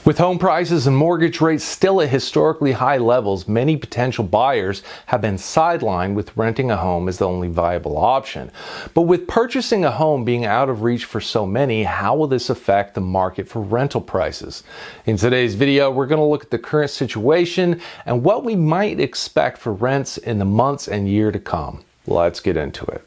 With home prices and mortgage rates still at historically high levels, many potential buyers have been sidelined with renting a home as the only viable option. But with purchasing a home being out of reach for so many, how will this affect the market for rental prices? In today's video, we're going to look at the current situation and what we might expect for rents in the months and year to come. Let's get into it.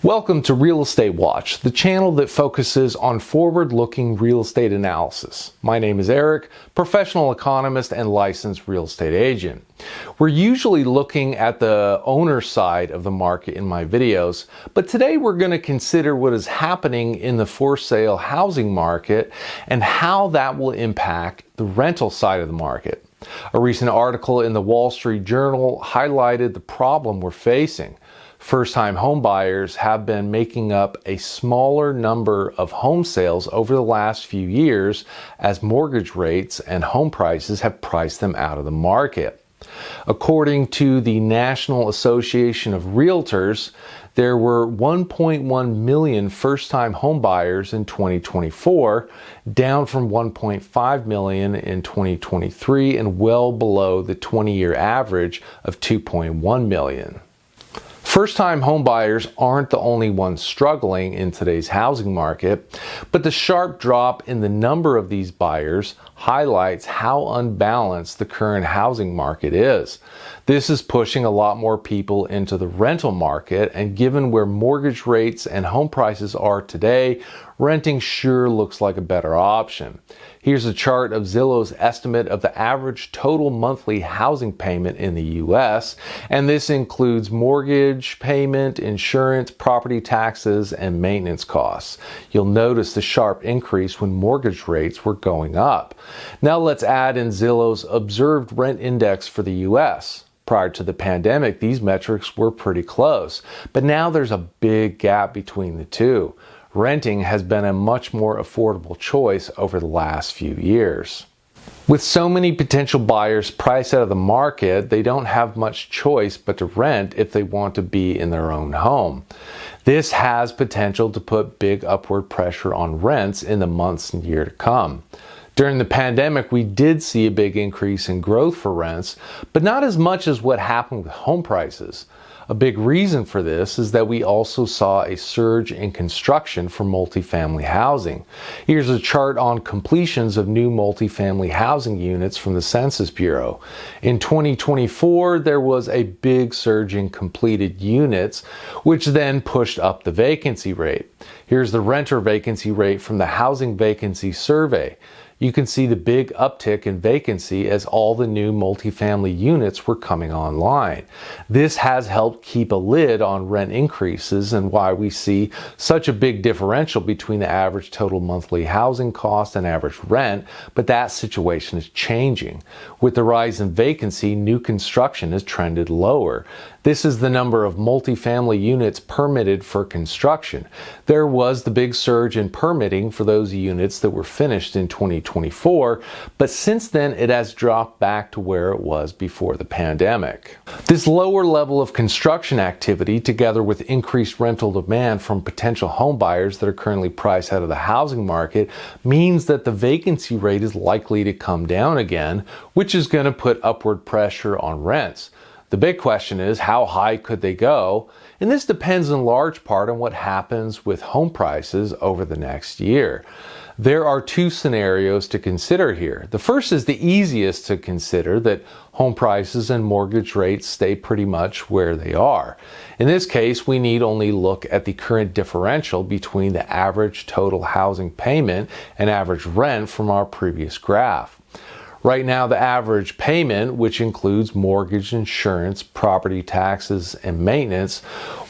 Welcome to Real Estate Watch, the channel that focuses on forward-looking real estate analysis. My name is Eric, professional economist and licensed real estate agent. We're usually looking at the owner side of the market in my videos, but today we're going to consider what is happening in the for-sale housing market and how that will impact the rental side of the market. A recent article in the Wall Street Journal highlighted the problem we're facing. First-time home buyers have been making up a smaller number of home sales over the last few years as mortgage rates and home prices have priced them out of the market. According to the National Association of Realtors, there were 1.1 million first-time home buyers in 2024, down from 1.5 million in 2023 and well below the 20-year average of 2.1 million. First-time home buyers aren't the only ones struggling in today's housing market, but the sharp drop in the number of these buyers highlights how unbalanced the current housing market is. This is pushing a lot more people into the rental market, and given where mortgage rates and home prices are today, renting sure looks like a better option. Here's a chart of Zillow's estimate of the average total monthly housing payment in the U.S., and this includes mortgage payment, insurance, property taxes, and maintenance costs. You'll notice the sharp increase when mortgage rates were going up. Now let's add in Zillow's observed rent index for the U.S. Prior to the pandemic, these metrics were pretty close, but now there's a big gap between the two. Renting has been a much more affordable choice over the last few years. With so many potential buyers priced out of the market, they don't have much choice but to rent if they want to be in their own home. This has potential to put big upward pressure on rents in the months and year to come. During the pandemic, we did see a big increase in growth for rents, but not as much as what happened with home prices. A big reason for this is that we also saw a surge in construction for multifamily housing. Here's a chart on completions of new multifamily housing units from the Census Bureau. In 2024, there was a big surge in completed units, which then pushed up the vacancy rate. Here's the renter vacancy rate from the Housing Vacancy Survey. You can see the big uptick in vacancy as all the new multifamily units were coming online. This has helped keep a lid on rent increases and why we see such a big differential between the average total monthly housing cost and average rent, but that situation is changing. With the rise in vacancy, new construction has trended lower. This is the number of multifamily units permitted for construction. There was the big surge in permitting for those units that were finished in 2024, but since then it has dropped back to where it was before the pandemic. This lower level of construction activity, together with increased rental demand from potential home buyers that are currently priced out of the housing market, means that the vacancy rate is likely to come down again, which is going to put upward pressure on rents. The big question is, how high could they go? And this depends in large part on what happens with home prices over the next year. There are two scenarios to consider here. The first is the easiest to consider, that home prices and mortgage rates stay pretty much where they are. In this case, we need only look at the current differential between the average total housing payment and average rent from our previous graph. Right now, the average payment, which includes mortgage, insurance, property taxes, and maintenance,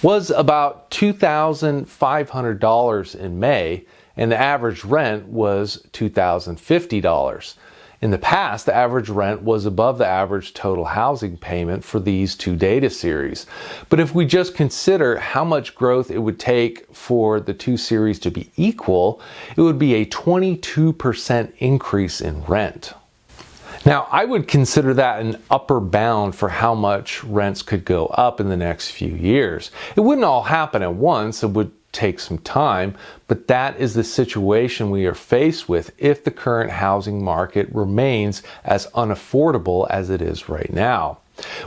was about $2,500 in May, and the average rent was $2,050. In the past, the average rent was above the average total housing payment for these two data series. But if we just consider how much growth it would take for the two series to be equal, it would be a 22% increase in rent. Now, I would consider that an upper bound for how much rents could go up in the next few years. It wouldn't all happen at once. It would take some time, but that is the situation we are faced with if the current housing market remains as unaffordable as it is right now.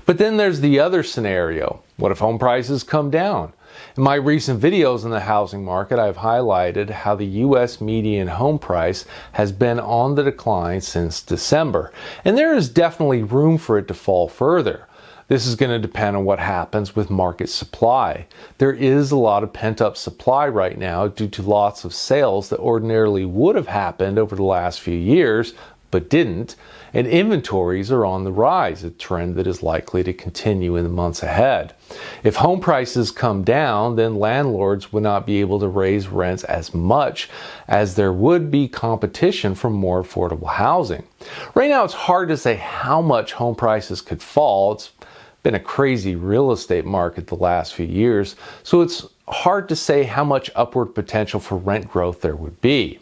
But then there's the other scenario. What if home prices come down? In my recent videos on the housing market, I've highlighted how the U.S. median home price has been on the decline since December, and there is definitely room for it to fall further. This is going to depend on what happens with market supply. There is a lot of pent-up supply right now due to lots of sales that ordinarily would have happened over the last few years, but didn't, and inventories are on the rise, a trend that is likely to continue in the months ahead. If home prices come down, then landlords would not be able to raise rents as much as there would be competition for more affordable housing. Right now, it's hard to say how much home prices could fall. It's been a crazy real estate market the last few years, so it's hard to say how much upward potential for rent growth there would be.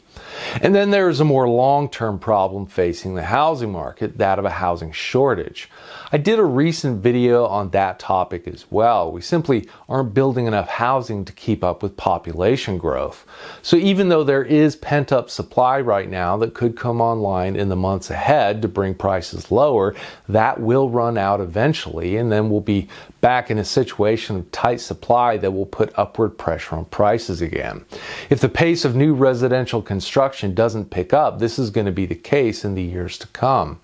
And then there is a more long-term problem facing the housing market, that of a housing shortage. I did a recent video on that topic as well. We simply aren't building enough housing to keep up with population growth. So even though there is pent-up supply right now that could come online in the months ahead to bring prices lower, that will run out eventually, and then we'll be back in a situation of tight supply that will put upward pressure on prices again. If the pace of new residential construction doesn't pick up, this is going to be the case in the years to come.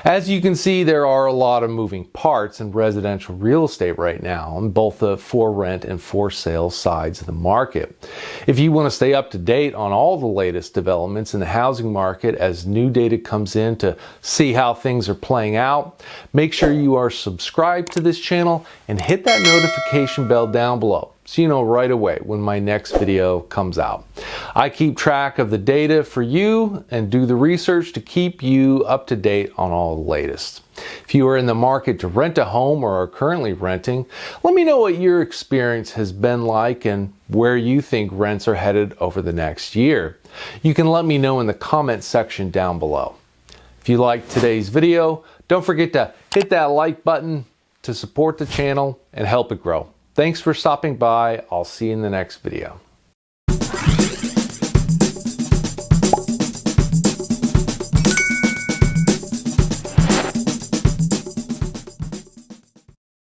As you can see, there are a lot of moving parts in residential real estate right now on both the for rent and for sale sides of the market. If you want to stay up to date on all the latest developments in the housing market as new data comes in to see how things are playing out, make sure you are subscribed to this channel and hit that notification bell down below so you know right away when my next video comes out. I keep track of the data for you and do the research to keep you up to date on all the latest. If you are in the market to rent a home or are currently renting, let me know what your experience has been like and where you think rents are headed over the next year. You can let me know in the comment section down below. If you liked today's video, don't forget to hit that like button to support the channel and help it grow. Thanks for stopping by. I'll see you in the next video.